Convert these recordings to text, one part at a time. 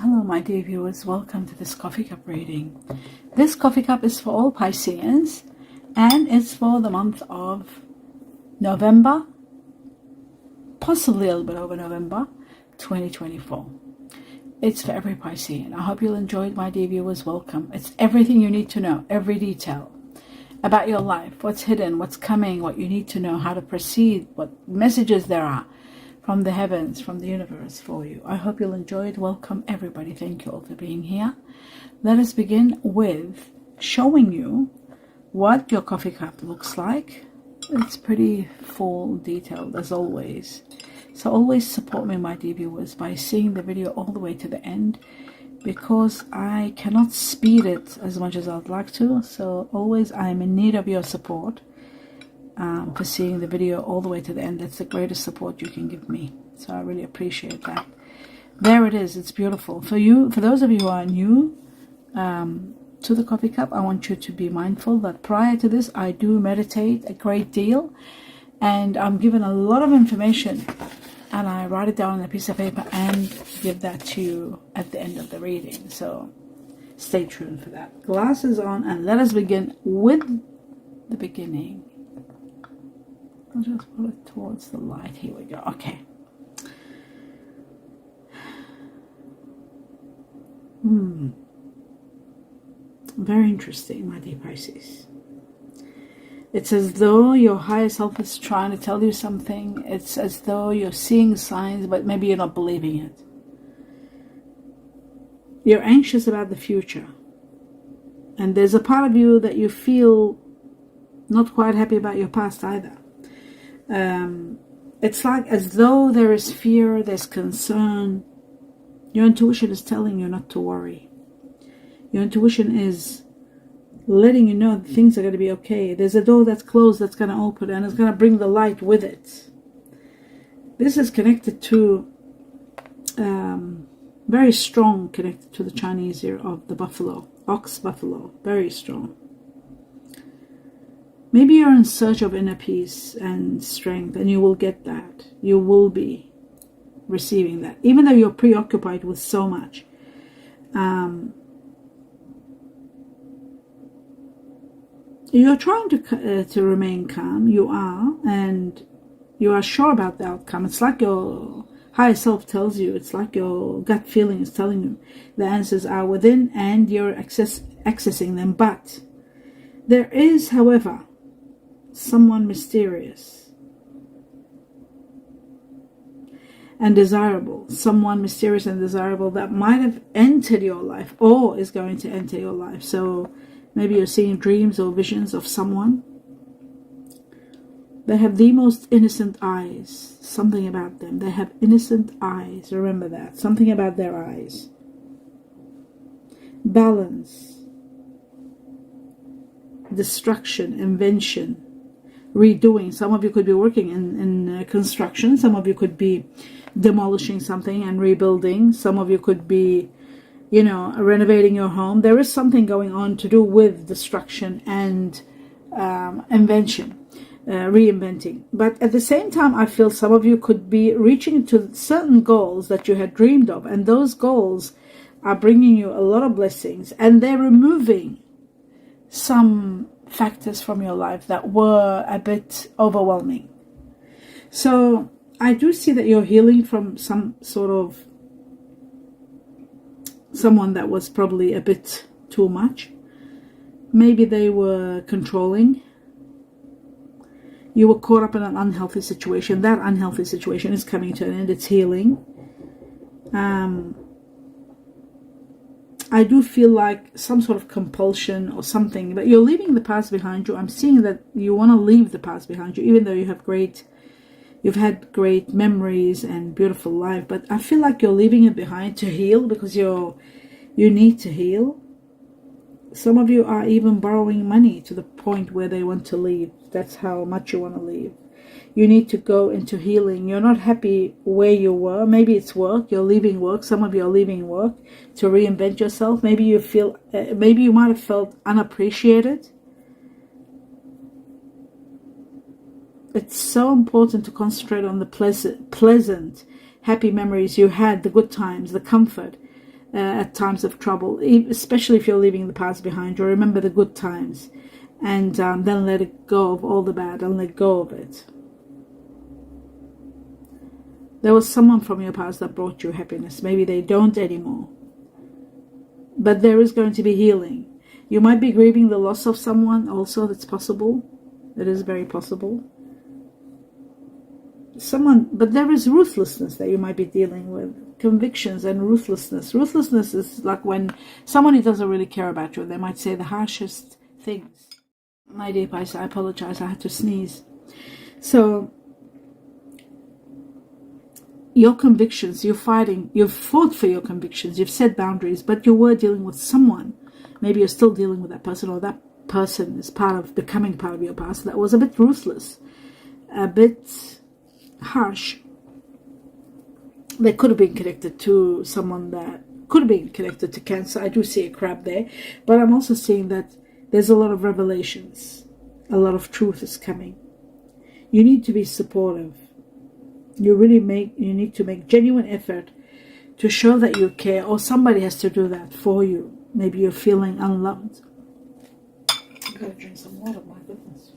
Hello my dear viewers, welcome to this coffee cup reading. This coffee cup is for all Pisceans and it's for the month of November, possibly a little bit over November 2024. It's for every Piscean. I hope you'll enjoy it, my dear viewers. Welcome. It's everything you need to know, every detail about your life, what's hidden, what's coming, what you need to know, how to proceed, what messages there are from the heavens, from the universe for you. I hope you'll enjoy it. Welcome everybody. Thank you all for being here. Let us begin with showing you what your coffee cup looks like. It's pretty full, detailed as always. So always support me, my dear viewers, by seeing the video all the way to the end, because I cannot speed it as much as I'd like to. So always I'm in need of your support. For seeing the video all the way to the end. That's the greatest support you can give me, so I really appreciate that. There it is. It's beautiful. For those of you who are new to the coffee cup, I want you to be mindful that prior to this I do meditate a great deal, and I'm given a lot of information and I write it down on a piece of paper and give that to you at the end of the reading, so stay tuned for that. Glasses on, and let us begin with the beginning. I'll just put it towards the light. Here we go. Okay. Very interesting, my dear Pisces. It's as though your higher self is trying to tell you something. It's as though you're seeing signs, but maybe you're not believing it. You're anxious about the future. And there's a part of you that you feel not quite happy about your past either. It's like as though there is fear, there's concern. Your intuition is telling you not to worry. Your intuition is letting you know that things are going to be okay. There's a door that's closed that's going to open, and it's going to bring the light with it. This is connected to, very strong, connected to the Chinese year of the buffalo, ox buffalo, very strong. Maybe you're in search of inner peace and strength, and you will get that. You will be receiving that, even though you're preoccupied with so much. You're trying to remain calm. You are, and you are sure about the outcome. It's like your higher self tells you. It's like your gut feeling is telling you the answers are within, and you're accessing them. But there is, however, someone mysterious and desirable, someone mysterious and desirable that might have entered your life or is going to enter your life. So maybe you're seeing dreams or visions of someone. They have the most innocent eyes. Something about them. They have innocent eyes. Remember that. Something about their eyes. Balance. Destruction. Invention. Redoing. Some of you could be working in construction. Some of you could be demolishing something and rebuilding. Some of you could be, renovating your home. There is something going on to do with destruction and invention, reinventing. But at the same time, I feel some of you could be reaching to certain goals that you had dreamed of, and those goals are bringing you a lot of blessings, and they're removing some factors from your life that were a bit overwhelming. So I do see that you're healing from some sort of someone that was probably a bit too much. Maybe they were controlling. You were caught up in an unhealthy situation. That unhealthy situation is coming to an end. It's healing. I do feel like some sort of compulsion or something, but you're leaving the past behind you. I'm seeing that you want to leave the past behind you, even though you've had great memories and beautiful life, but I feel like you're leaving it behind to heal, because you need to heal. Some of you are even borrowing money to the point where they want to leave. That's how much you want to leave. You need to go into healing. You're not happy where you were. Maybe it's work. You're leaving work. Some of you are leaving work to reinvent yourself. Maybe you feel, maybe you might have felt unappreciated. It's so important to concentrate on the pleasant, happy memories you had, the good times, the comfort, at times of trouble, especially if you're leaving the past behind you. Remember the good times, and then let it go of all the bad and let go of it. There was someone from your past that brought you happiness. Maybe they don't anymore. But there is going to be healing. You might be grieving the loss of someone also. That's possible. It is very possible. But there is ruthlessness that you might be dealing with. Convictions and ruthlessness. Ruthlessness is like when somebody doesn't really care about you. They might say the harshest things. My dear Pisces, I apologize. I had to sneeze. So, your convictions, you're fighting. You've fought for your convictions. You've set boundaries. But you were dealing with someone. Maybe you're still dealing with that person, or that person is becoming part of your past that was a bit ruthless, a bit harsh. They could have been connected to someone that could have been connected to Cancer. I do see a crab there, but I'm also seeing that there's a lot of revelations. A lot of truth is coming. You need to be supportive. You need to make genuine effort to show that you care, or somebody has to do that for you. Maybe you're feeling unloved. I've got to drink some water, my goodness.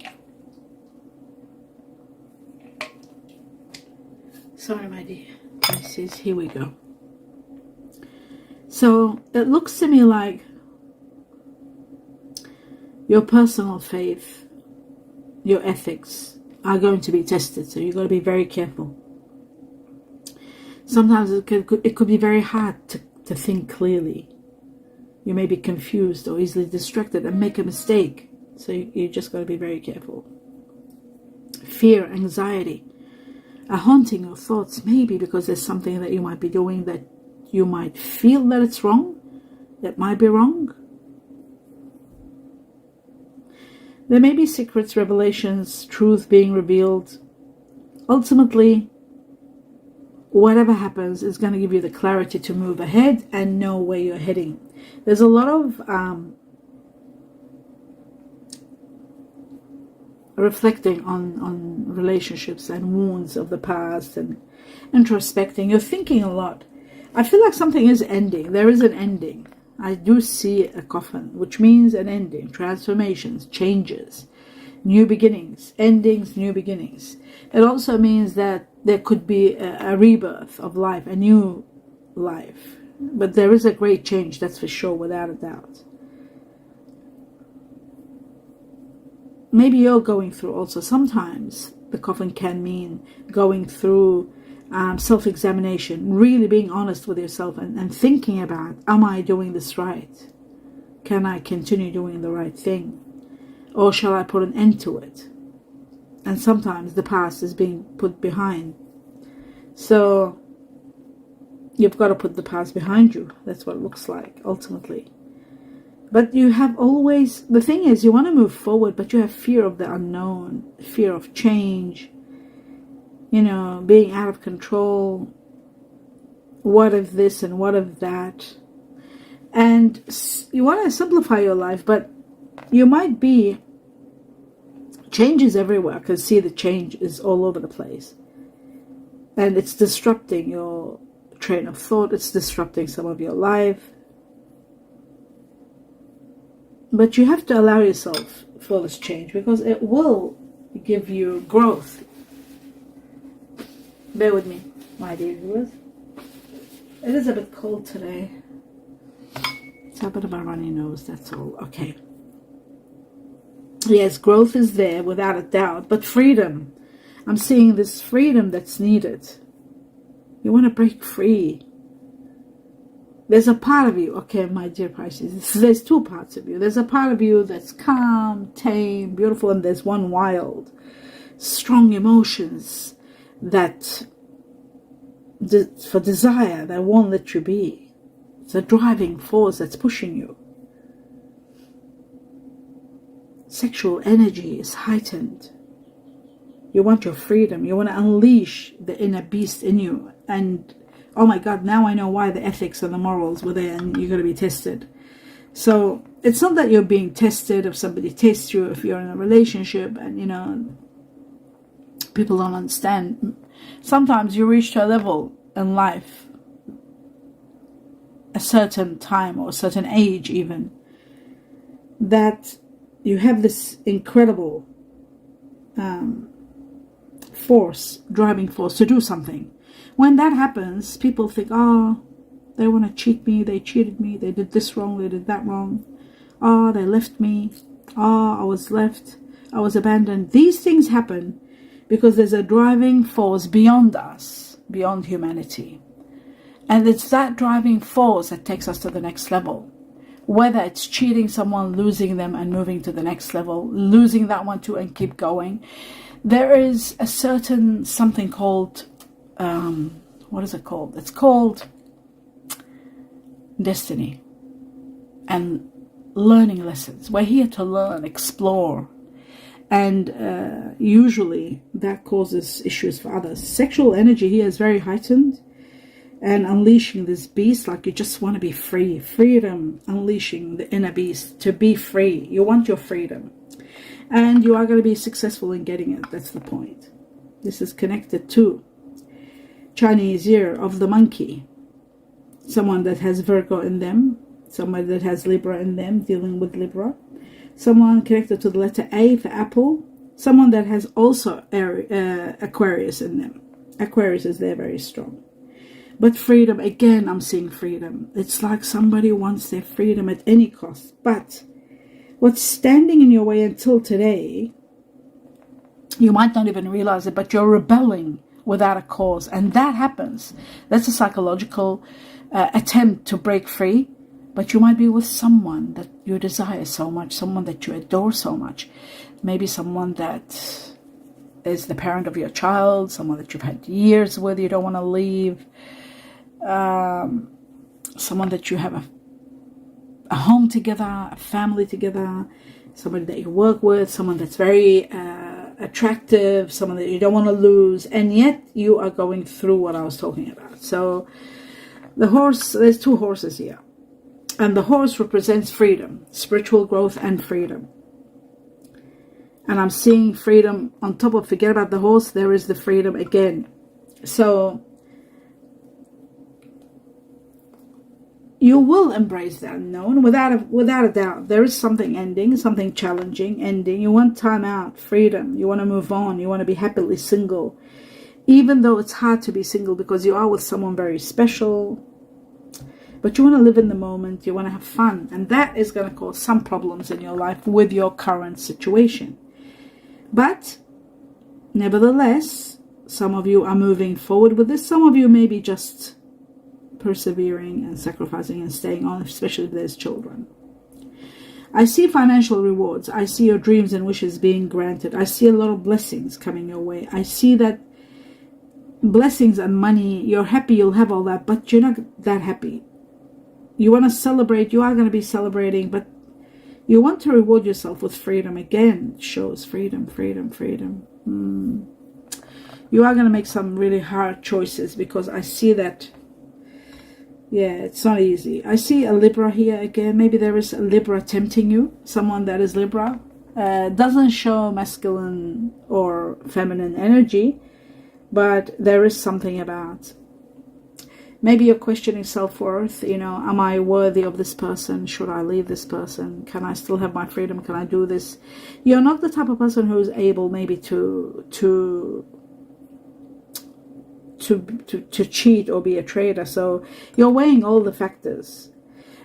Sorry, my dear. Pisces, here we go. So it looks to me like your personal faith, your ethics are going to be tested. So you've got to be very careful. Sometimes it could be very hard to think clearly. You may be confused or easily distracted and make a mistake. So you just got to be very careful. Fear, anxiety are haunting your thoughts, maybe because there's something that you might be doing that you might feel that it's wrong, that might be wrong. There may be secrets, revelations, truth being revealed. Ultimately, whatever happens is going to give you the clarity to move ahead and know where you're heading. There's a lot of reflecting on relationships and wounds of the past and introspecting. You're thinking a lot. I feel like something is ending. There is an ending. I do see a coffin, which means an ending, transformations, changes, new beginnings, endings, new beginnings. It also means that there could be a rebirth of life, a new life. But there is a great change, that's for sure, without a doubt. Maybe you're going through also. Sometimes the coffin can mean going through self-examination, really being honest with yourself and thinking about, am I doing this right? Can I continue doing the right thing? Or shall I put an end to it? And sometimes the past is being put behind. So you've got to put the past behind you. That's what it looks like, ultimately. But you have always, the thing is, you want to move forward, but you have fear of the unknown, fear of change, being out of control. What if this and what if that? And you want to simplify your life, but you might be changes everywhere. I can see the change is all over the place. And it's disrupting your train of thought. It's disrupting some of your life. But you have to allow yourself for this change because it will give you growth. Bear with me, my dear viewers. It is a bit cold today. It's a bit of a runny nose, that's all. Okay. Yes, growth is there without a doubt, but freedom. I'm seeing this freedom that's needed. You want to break free. There's a part of you, okay, my dear Pisces, there's two parts of you. There's a part of you that's calm, tame, beautiful, and there's one wild, strong emotions that for desire that won't let you be. It's a driving force that's pushing you. Sexual energy is heightened. You want your freedom. You want to unleash the inner beast in you. And oh my God, now I know why the ethics and the morals were there and you're going to be tested. So it's not that you're being tested if somebody tests you, if you're in a relationship and, people don't understand. Sometimes you reach to a level in life, a a certain time or a certain age even, that you have this incredible driving force to do something. When that happens, people think, oh, they want to cheat me, they cheated me, they did this wrong, they did that wrong, oh, they left me, oh, I was left, I was abandoned. These things happen because there's a driving force beyond us, beyond humanity. And it's that driving force that takes us to the next level. Whether it's cheating someone, losing them and moving to the next level, losing that one too and keep going. There is a certain something called, what is it called? It's called destiny and learning lessons. We're here to learn, explore. And usually that causes issues for others. Sexual energy here is very heightened. And unleashing this beast, like you just want to be free. Freedom, unleashing the inner beast to be free. You want your freedom. And you are going to be successful in getting it. That's the point. This is connected to Chinese year of the monkey. Someone that has Virgo in them. Someone that has Libra in them, dealing with Libra. Someone connected to the letter A for apple. Someone that has also Aquarius in them. Aquarius is there very strong. But freedom, again, I'm seeing freedom. It's like somebody wants their freedom at any cost. But what's standing in your way until today, you might not even realize it, but you're rebelling without a cause. And that happens. That's a psychological attempt to break free. But you might be with someone that you desire so much, someone that you adore so much. Maybe someone that is the parent of your child, someone that you've had years with, you don't want to leave. Someone that you have a home together, a family together, somebody that you work with, someone that's very attractive, someone that you don't want to lose, and yet you are going through what I was talking about. So the horse, there's two horses here, and the horse represents freedom, spiritual growth and freedom. And I'm seeing freedom on top of, forget about the horse, there is the freedom again. So you will embrace the unknown without a doubt. There is something ending, something challenging ending. You want time out, freedom. You want to move on. You want to be happily single. Even though it's hard to be single because you are with someone very special. But you want to live in the moment. You want to have fun. And that is going to cause some problems in your life with your current situation. But nevertheless, some of you are moving forward with this. Some of you may be just persevering and sacrificing and staying on, especially if there's children. I see financial rewards. I see your dreams and wishes being granted. I see a lot of blessings coming your way. I see that blessings and money, you're happy, you'll have all that, but you're not that happy. You want to celebrate, you are going to be celebrating, but you want to reward yourself with freedom. Again, it shows freedom, freedom, freedom. You are going to make some really hard choices because I see that. Yeah, it's not easy. I see a Libra here again. Maybe there is a Libra tempting you. Someone that is Libra. Doesn't show masculine or feminine energy. But there is something about. Maybe you're questioning self-worth. You know, am I worthy of this person? Should I leave this person? Can I still have my freedom? Can I do this? You're not the type of person who is able maybe to cheat or be a traitor. So you're weighing all the factors,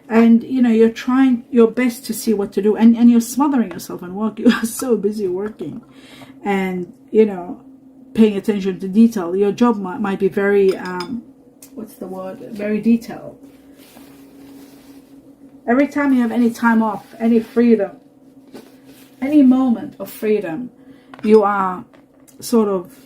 and you know, you're trying your best to see what to do, and you're smothering yourself in work. You are so busy working and, you know, paying attention to detail. Your job might be very what's the word, very detailed. Every time you have any time off, any freedom, any moment of freedom, you are sort of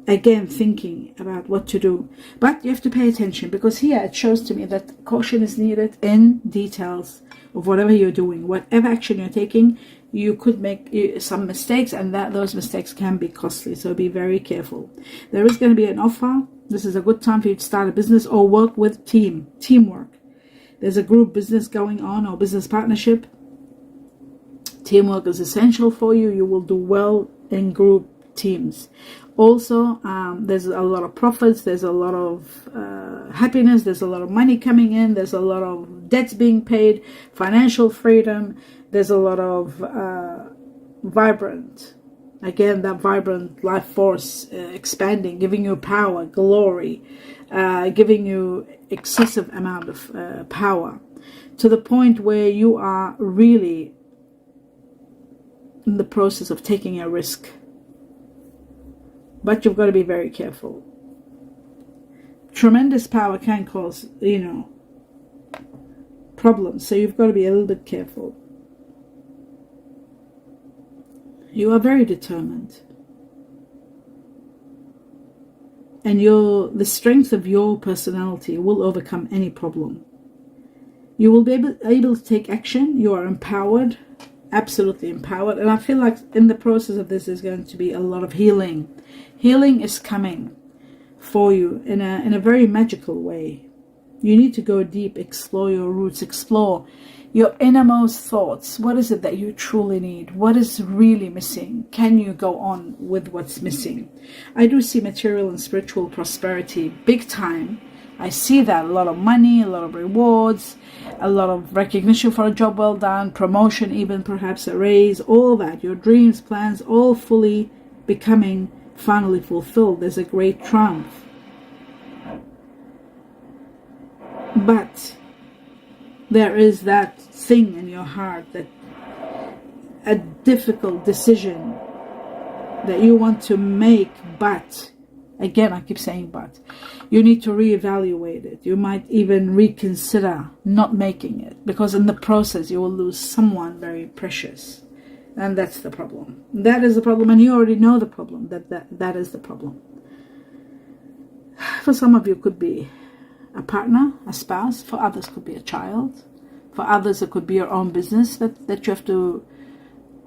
again thinking about what to do. But you have to pay attention, because here it shows to me that caution is needed in details of whatever you're doing. Whatever action you're taking, you could make some mistakes, and those mistakes can be costly, so be very careful. There is going to be an offer. This is a good time for you to start a business or work with teamwork. There's a group business going on or business partnership. Teamwork is essential for you. You will do well in group teams. Also, there's a lot of profits, there's a lot of happiness, there's a lot of money coming in, there's a lot of debts being paid, financial freedom, there's a lot of vibrant life force expanding, giving you power, glory, giving you excessive amount of power, to the point where you are really in the process of taking a risk. But you've got to be very careful. Tremendous power can cause, problems. So you've got to be a little bit careful. You are very determined. And the strength of your personality will overcome any problem. You will be able to take action. You are empowered. Absolutely empowered. And I feel like in the process of this, there's going to be a lot of healing. Healing is coming for you in a very magical way. You need to go deep, explore your roots, explore your innermost thoughts. What is it that you truly need? What is really missing? Can you go on with what's missing? I do see material and spiritual prosperity big time. I see that. A lot of money, a lot of rewards, a lot of recognition for a job well done, promotion, even perhaps a raise, all that. Your dreams, plans, all fully becoming finally fulfilled. There's a great triumph. But there is that thing in your heart, that a difficult decision that you want to make, but again, I keep saying but, you need to reevaluate it. You might even reconsider not making it, because in the process you will lose someone very precious. And that's the problem. That is the problem, and you already know the problem. That is the problem. For some of you, it could be a partner, a spouse. For others, it could be a child. For others, it could be your own business that you have to.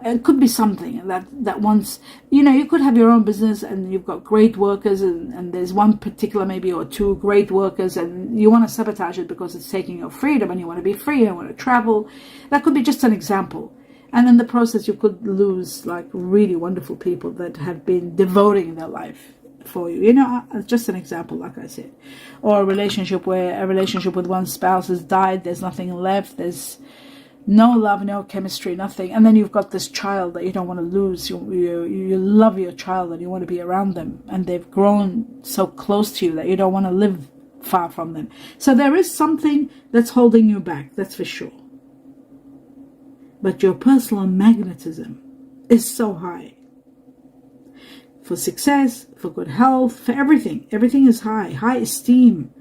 It could be something that once, you could have your own business and you've got great workers, and there's one particular maybe or two great workers, and you want to sabotage it because it's taking your freedom and you want to be free and want to travel. That could be just an example. And in the process, you could lose like really wonderful people that have been devoting their life for you. Just an example, like I said. Or a relationship with one spouse has died. There's nothing left. There's no love, no chemistry, nothing. And then you've got this child that you don't want to lose. You love your child and you want to be around them. And they've grown so close to you that you don't want to live far from them. So there is something that's holding you back, that's for sure. But your personal magnetism is so high. For success, for good health, for everything. Everything is high. High esteem.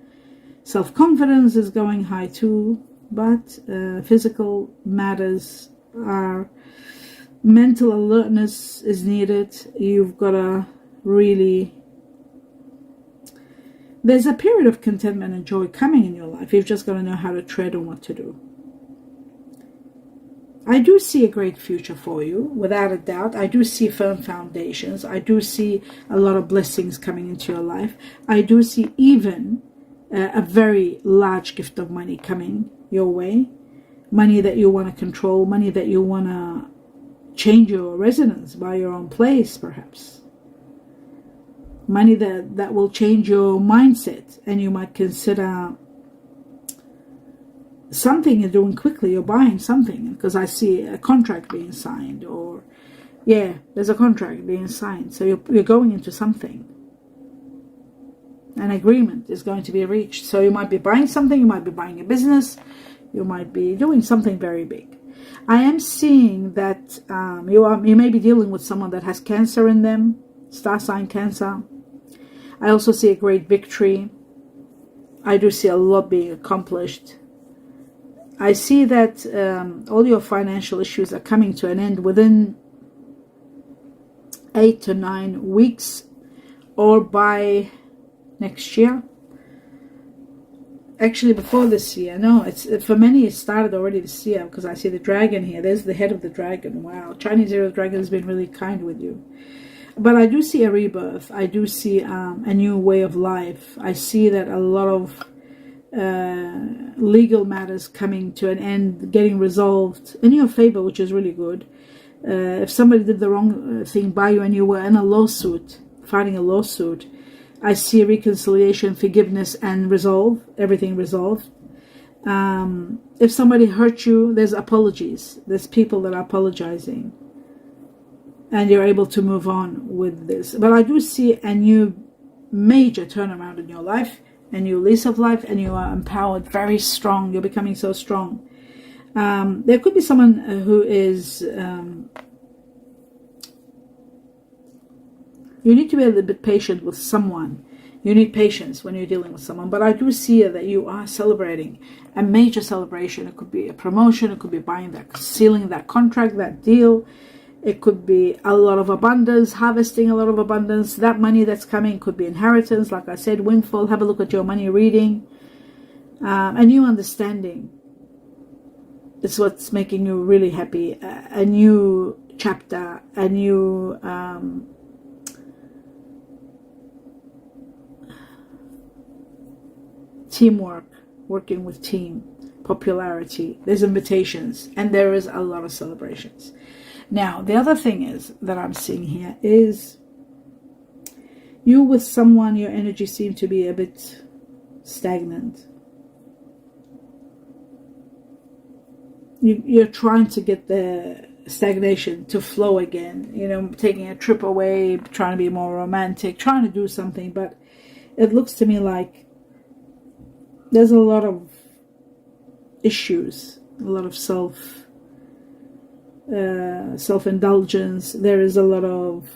Self-confidence is going high too. But physical matters are, mental alertness is needed. You've got to really, there's a period of contentment and joy coming in your life. You've just got to know how to tread on what to do. I do see a great future for you, without a doubt. I do see firm foundations. I do see a lot of blessings coming into your life. I do see even a very large gift of money coming your way. Money that you want to control, money that you want to change your residence, buy your own place perhaps. Money that will change your mindset, and you might consider something you're doing quickly. You're buying something, because I see a contract being signed, or there's a contract being signed. So you're going into something. An agreement is going to be reached. So you might be buying something, you might be buying a business, you might be doing something very big. I am seeing that you may be dealing with someone that has cancer in them, star sign Cancer. I also see a great victory. I do see a lot being accomplished. I see that all your financial issues are coming to an end within 8 to 9 weeks, or by next year. Actually, before this year. No, it's for many it started already this year, because I see the dragon here. There's the head of the dragon. Wow, Chinese Zero Dragon has been really kind with you. But I do see a rebirth. I do see a new way of life. I see that a lot of legal matters coming to an end, getting resolved in your favor, which is really good. If somebody did the wrong thing by you and you were in a lawsuit fighting a lawsuit. I see reconciliation, forgiveness, and resolve. Everything resolved. If somebody hurt you, there's apologies. There's people that are apologizing. And you're able to move on with this. But I do see a new major turnaround in your life, a new lease of life, and you are empowered, very strong. You're becoming so strong. There could be someone who is... you need to be a little bit patient with someone. You need patience when you're dealing with someone. But I do see that you are celebrating a major celebration. It could be a promotion. It could be buying that, sealing that contract, that deal. It could be a lot of abundance, harvesting a lot of abundance. That money that's coming could be inheritance. Like I said, windfall. Have a look at your money reading. A new understanding. It's what's making you really happy. A new chapter. A new... teamwork, working with team, popularity, there's invitations, and there is a lot of celebrations. Now, the other thing is that I'm seeing here is you with someone, your energy seems to be a bit stagnant. You're trying to get the stagnation to flow again, you know, taking a trip away, trying to be more romantic, trying to do something, but it looks to me like there's a lot of issues, a lot of self-indulgence. There is a lot of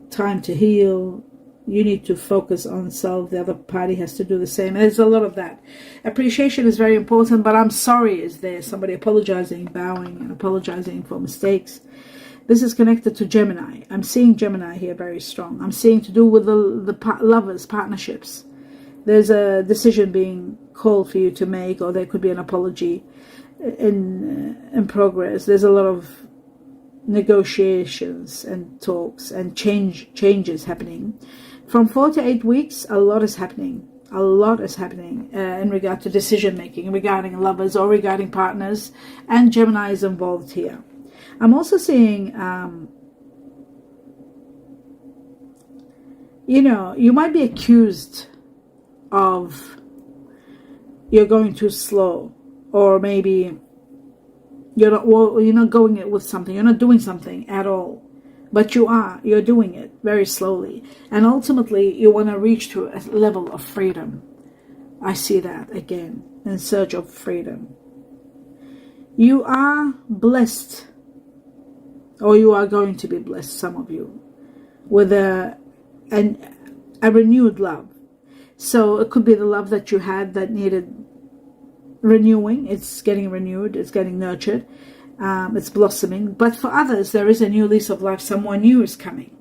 time to heal. You need to focus on self. The other party has to do the same. There's a lot of that. Appreciation is very important, but I'm sorry is there. Somebody apologizing, bowing, and apologizing for mistakes. This is connected to Gemini. I'm seeing Gemini here very strong. I'm seeing to do with the lovers, partnerships. There's a decision being called for you to make, or there could be an apology in progress. There's a lot of negotiations and talks and changes happening. From 4 to 8 weeks, a lot is happening. A lot is happening in regard to decision making, regarding lovers or regarding partners, and Gemini is involved here. I'm also seeing, you know, you might be accused of you're going too slow, or maybe you're not going it with something, you're not doing something at all, but you're doing it very slowly, and ultimately you want to reach to a level of freedom. I see that again, in search of freedom. You are blessed, or you are going to be blessed, some of you, with a renewed love. So it could be the love that you had that needed renewing. It's getting renewed. It's getting nurtured. It's blossoming. But for others, there is a new lease of life. Someone new is coming.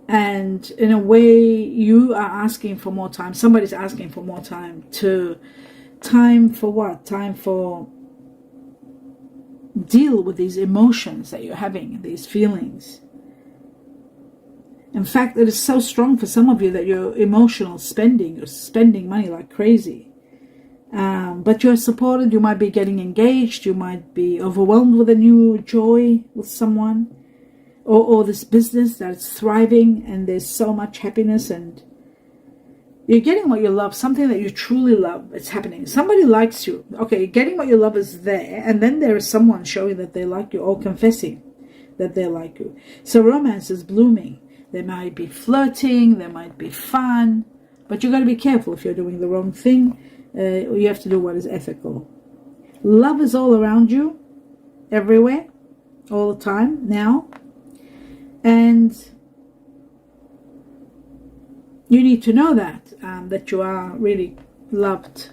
And in a way, you are asking for more time. Somebody's asking for more time. Time for what? Time for deal with these emotions that you're having, these feelings. In fact, it is so strong for some of you that you're emotional spending. You're spending money like crazy. But you're supported. You might be getting engaged. You might be overwhelmed with a new joy with someone. Or this business that's thriving and there's so much happiness. And you're getting what you love. Something that you truly love. It's happening. Somebody likes you. Okay, getting what you love is there. And then there is someone showing that they like you or confessing that they like you. So romance is blooming. There might be flirting, there might be fun, but you got to be careful if you're doing the wrong thing. You have to do what is ethical. Love is all around you, everywhere, all the time, now. And you need to know that you are really loved.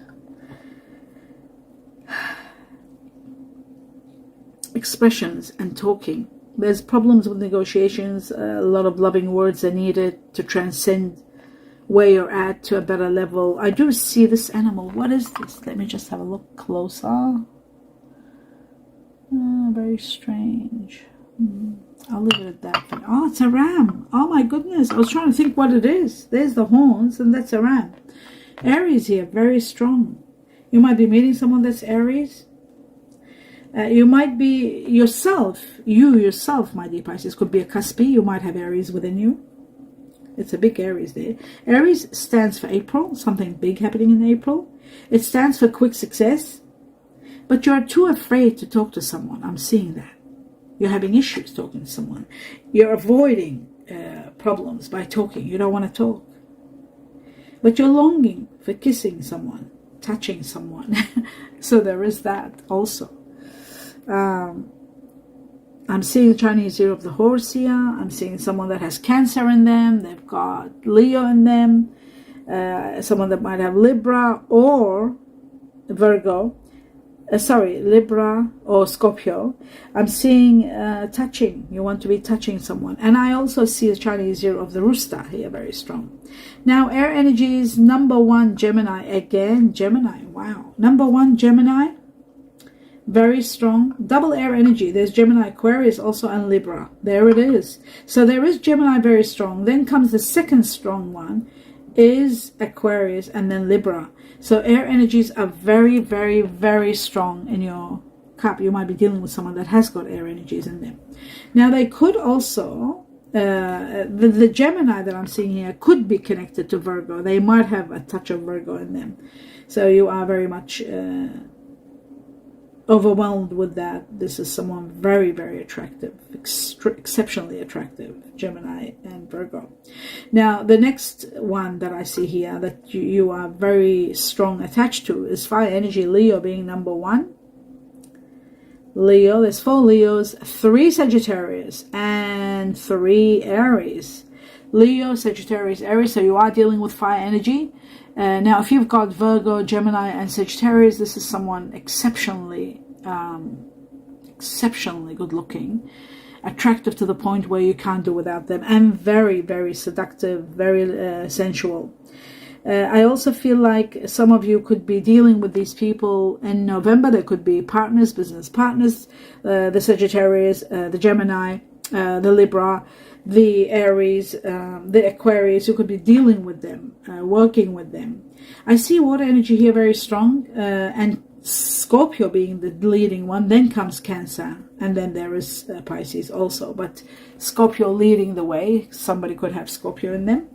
Expressions and talking. There's problems with negotiations. A lot of loving words are needed to transcend where you're at to a better level. I do see this animal. What is this? Let me just have a look closer. Very strange. I'll leave it at that. Oh, it's a ram. Oh my goodness. I was trying to think what it is. There's the horns, and that's a ram. Aries here, very strong. You might be meeting someone that's Aries. You might be yourself, my dear Pisces, could be a Cuspi. You might have Aries within you. It's a big Aries there. Aries stands for April, something big happening in April. It stands for quick success. But you're too afraid to talk to someone. I'm seeing that. You're having issues talking to someone. You're avoiding problems by talking. You don't want to talk. But you're longing for kissing someone, touching someone. So there is that also. I'm seeing the Chinese year of the horse here. I'm seeing someone that has Cancer in them. They've got Leo in them. Someone that might have Libra or Virgo. Libra or Scorpio. I'm seeing touching. You want to be touching someone. And I also see the Chinese year of the rooster here, very strong. Now, air energies, number 1, Gemini. Again, Gemini. Wow. Number 1, Gemini. Very strong. Double air energy. There's Gemini, Aquarius also, and Libra. There it is. So there is Gemini very strong. Then comes the second strong one is Aquarius and then Libra. So air energies are very, very, very strong in your cup. You might be dealing with someone that has got air energies in them. Now they could also, the Gemini that I'm seeing here could be connected to Virgo. They might have a touch of Virgo in them. So you are very much overwhelmed with that. This is someone very, very attractive, exceptionally attractive, Gemini and Virgo. Now, the next one that I see here that you are very strong attached to is fire energy, Leo being number 1. Leo, there's 4 Leos, 3 Sagittarius, and 3 Aries. Leo, Sagittarius, Aries, so you are dealing with fire energy. Now, if you've got Virgo, Gemini, and Sagittarius, this is someone exceptionally good looking, attractive to the point where you can't do without them, and very, very seductive, very sensual. I also feel like some of you could be dealing with these people in November. There could be partners, business partners, the Sagittarius, the Gemini, the Libra, the Aries, the Aquarius. You could be dealing with them, working with them. I see water energy here very strong, and Scorpio being the leading one. Then comes Cancer, and then there is Pisces also. But Scorpio leading the way. Somebody could have Scorpio in them.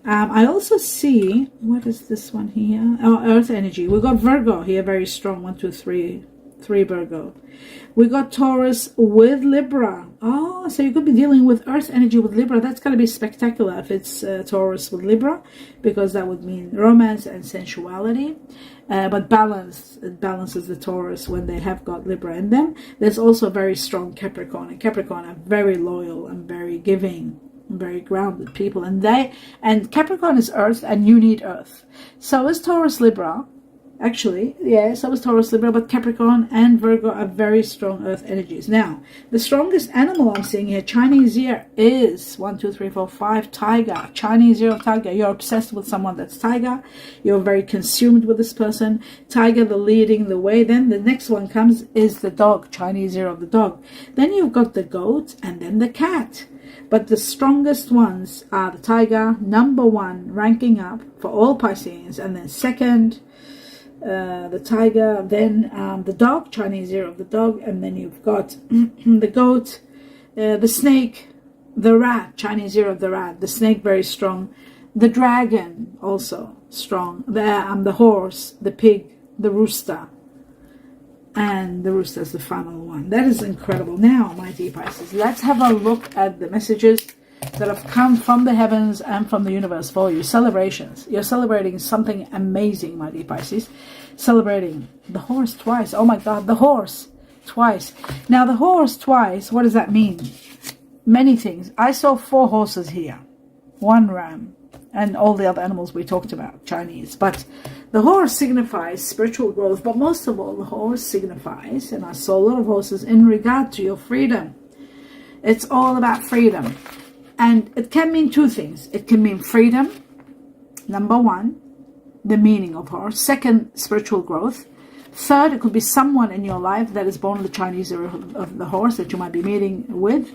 I also see, what is this one here? Oh, Earth energy. We got Virgo here very strong. 1, 2, 3. 3 Virgo. We got Taurus with Libra. Oh, so you could be dealing with Earth energy with Libra. That's going to be spectacular if it's Taurus with Libra, because that would mean romance and sensuality. But balance, it balances the Taurus when they have got Libra in them. There's also very strong Capricorn. And Capricorn are very loyal and very giving, very grounded people. And Capricorn is Earth, and you need Earth. So is Taurus Libra. Actually, yeah, so is Taurus, Libra, but Capricorn and Virgo are very strong Earth energies. Now, the strongest animal I'm seeing here, Chinese year, is 1, 2, 3, 4, 5, tiger. Chinese year of tiger. You're obsessed with someone that's tiger. You're very consumed with this person. Tiger, the leading the way. Then the next one comes is the dog, Chinese year of the dog. Then you've got the goat and then the cat. But the strongest ones are the tiger, number 1, ranking up for all Pisceans, and then second, the tiger, then the dog, Chinese year of the dog, and then you've got the goat, the snake, the rat, Chinese year of the rat, the snake very strong, the dragon also strong, the horse, the pig, the rooster, and the rooster is the final one. That is incredible. Now, my dear Pisces, let's have a look at the messages that have come from the heavens and from the universe for you. Celebrations. You're celebrating something amazing, my dear Pisces. Celebrating the horse twice. Oh my God, the horse twice. Now, the horse twice, what does that mean? Many things. I saw 4 horses here. 1 ram. And all the other animals we talked about, Chinese. But the horse signifies spiritual growth. But most of all, the horse signifies, and I saw a lot of horses, in regard to your freedom. It's all about freedom. And it can mean 2 things. It can mean freedom, number 1, the meaning of horse. Second, spiritual growth. Third, it could be someone in your life that is born in the Chinese year of the horse that you might be meeting with.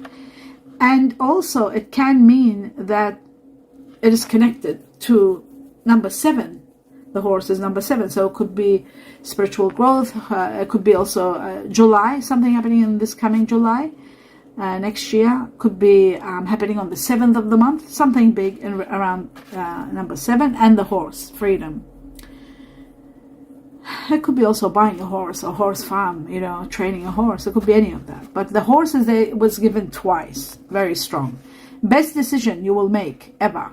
And also, it can mean that it is connected to number 7, The horse is number 7. So it could be spiritual growth. It could be also July, something happening in this coming July. Next year could be happening on the 7th of the month. Something big around number 7. And the horse, freedom. It could be also buying a horse, a horse farm, you know, training a horse. It could be any of that. But the horse was given twice. Very strong. Best decision you will make ever.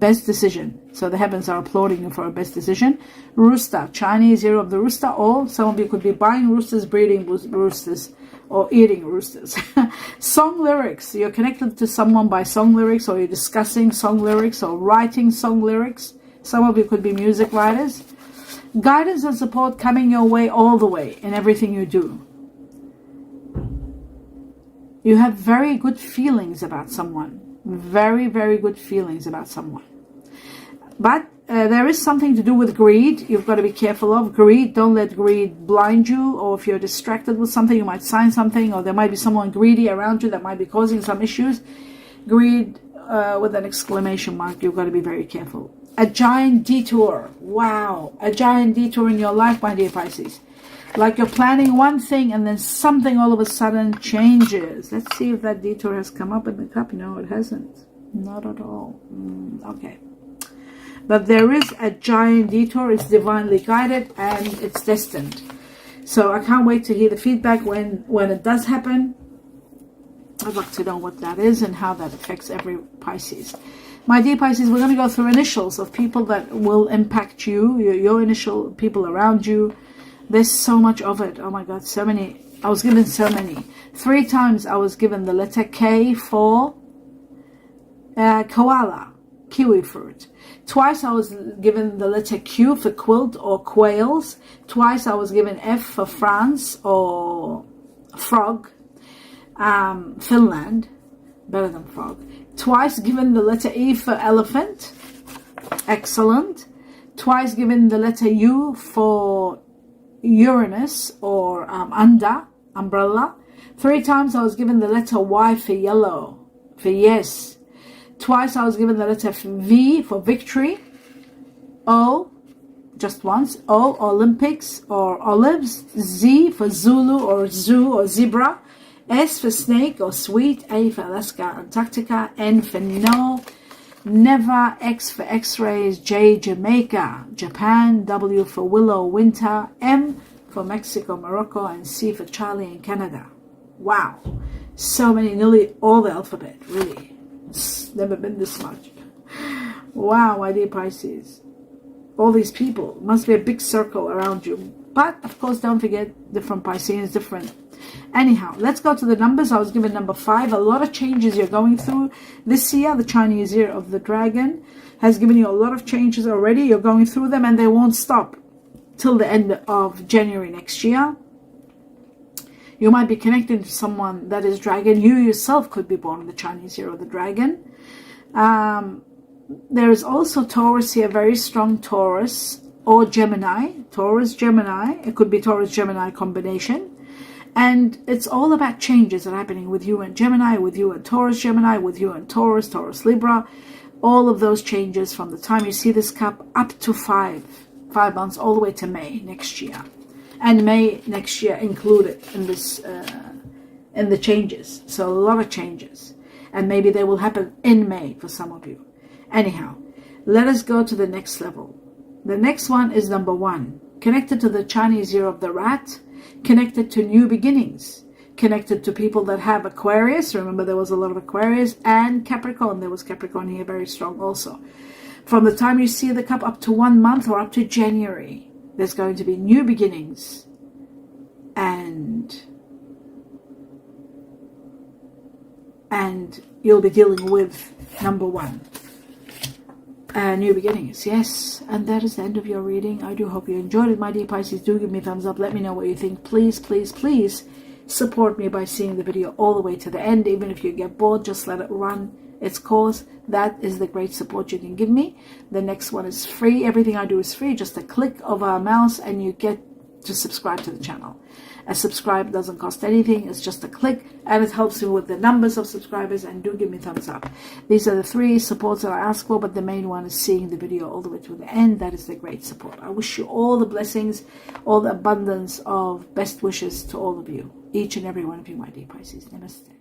Best decision. So the heavens are applauding you for a best decision. Rooster, Chinese year of the rooster, or some of you could be buying roosters, breeding roosters, or eating roosters. Song lyrics. You're connected to someone by song lyrics, or you're discussing song lyrics, or writing song lyrics. Some of you could be music writers. Guidance and support coming your way all the way in everything you do. You have very good feelings about someone. Very, very good feelings about someone. But there is something to do with greed. You've got to be careful of greed. Don't let greed blind you. Or if you're distracted with something, you might sign something. Or there might be someone greedy around you that might be causing some issues. Greed with an exclamation mark. You've got to be very careful. A giant detour. Wow. A giant detour in your life, my dear Pisces. Like you're planning one thing and then something all of a sudden changes. Let's see if that detour has come up in the cup. No, it hasn't. Not at all. Okay. But there is a giant detour. It's divinely guided and it's destined. So I can't wait to hear the feedback when it does happen. I'd like to know what that is and how that affects every Pisces. My dear Pisces, we're going to go through initials of people that will impact you, your initial people around you. There's so much of it. Oh my God, so many. I was given so many. 3 times I was given the letter K for koala, kiwi fruit. Twice I was given the letter Q for quilt or quails. Twice I was given F for France or frog. Finland, better than frog. Twice given the letter E for elephant. Excellent. Twice given the letter U for Uranus or umbrella. 3 times I was given the letter Y for yellow, for yes. Twice I was given the letter V for victory. O, just once. O, Olympics or olives. Z for Zulu or zoo or zebra. S for snake or sweet. A for Alaska, Antarctica. N for no, never. X for x-rays. J, Jamaica, Japan. W for willow, winter. M for Mexico, Morocco. And C for Charlie in Canada. Wow. So many, nearly all the alphabet, really. It's never been this much. Wow, my dear Pisces. All these people. Must be a big circle around you. But, of course, don't forget, different Pisceans, different. Anyhow, let's go to the numbers. I was given number 5. A lot of changes you're going through this year. The Chinese year of the dragon has given you a lot of changes already. You're going through them and they won't stop till the end of January next year. You might be connected to someone that is dragon. You yourself could be born in the Chinese year of the dragon. There is also Taurus here, very strong Taurus or Gemini. Taurus, Gemini. It could be Taurus-Gemini combination. And it's all about changes that are happening with you and Gemini, with you and Taurus, Gemini, with you and Taurus, Taurus, Libra. All of those changes from the time you see this cup up to 5 months, all the way to May next year. And May next year included in this, in the changes. So a lot of changes. And maybe they will happen in May for some of you. Anyhow, let us go to the next level. The next one is number 1. Connected to the Chinese year of the rat. Connected to new beginnings. Connected to people that have Aquarius. Remember there was a lot of Aquarius. And Capricorn. There was Capricorn here very strong also. From the time you see the cup up to 1 month or up to January. There's going to be new beginnings. And you'll be dealing with number 1. New beginnings, yes. And that is the end of your reading. I do hope you enjoyed it, my dear Pisces. Do give me a thumbs up. Let me know what you think. Please, please, please support me by seeing the video all the way to the end. Even if you get bored, just let it run its course. That is the great support you can give me. The next one is free. Everything I do is free. Just a click of our mouse and you get to subscribe to the channel. A subscribe doesn't cost anything. It's just a click, and it helps me with the numbers of subscribers. And do give me a thumbs up. These are the 3 supports that I ask for, but the main one is seeing the video all the way to the end. That is the great support. I wish you all the blessings, all the abundance of best wishes to all of you, each and every one of you, my dear Pisces. Namaste.